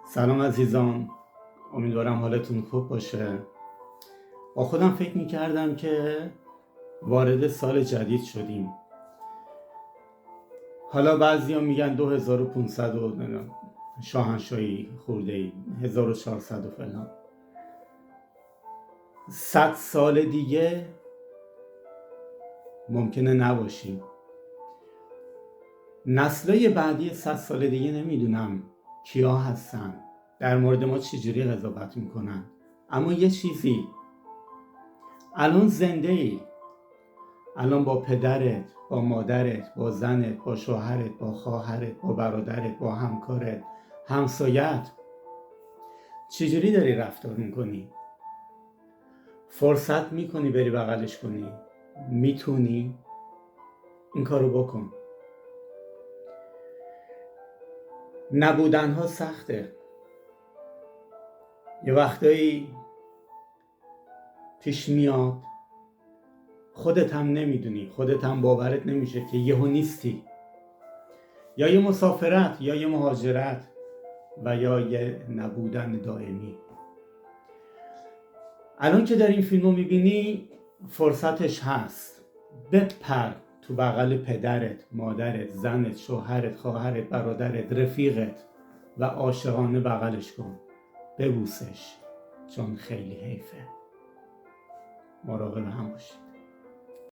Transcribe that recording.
سلام عزیزان، امیدوارم حالتون خوب باشه. با خودم فکر میکردم که وارد سال جدید شدیم. حالا بعضیا میگن 2500 و شاهنشاهی خورده ای 1400 و فلان. 100 سال دیگه ممکنه نباشیم. نسل‌های بعدی 100 سال دیگه نمیدونم کیا هستن، در مورد ما چجوری قضاوت میکنن. اما یه چیزی، الان زنده ای، الان با پدرت، با مادرت، با زنت، با شوهرت، با خواهرت، با برادرت، با همکارت، همسایت، چجوری داری رفتار میکنی؟ فرصت میکنی بری بغلش کنی؟ میتونی؟ این کارو بکن. نبودنها سخته. یه وقتایی پیش میاد خودت هم نمیدونی، خودت هم باورت نمیشه که یهو نیستی، یا یه مسافرت، یا یه مهاجرت، و یا یه نبودن دائمی. الان که در این فیلمو میبینی فرصتش هست. بپر تو بغل پدرت، مادرت، زنت، شوهرت، خواهرت، برادرت، رفیقت و عاشقانه بغلش کن، ببوسش، چون خیلی حیفه. مراقب هم باشی.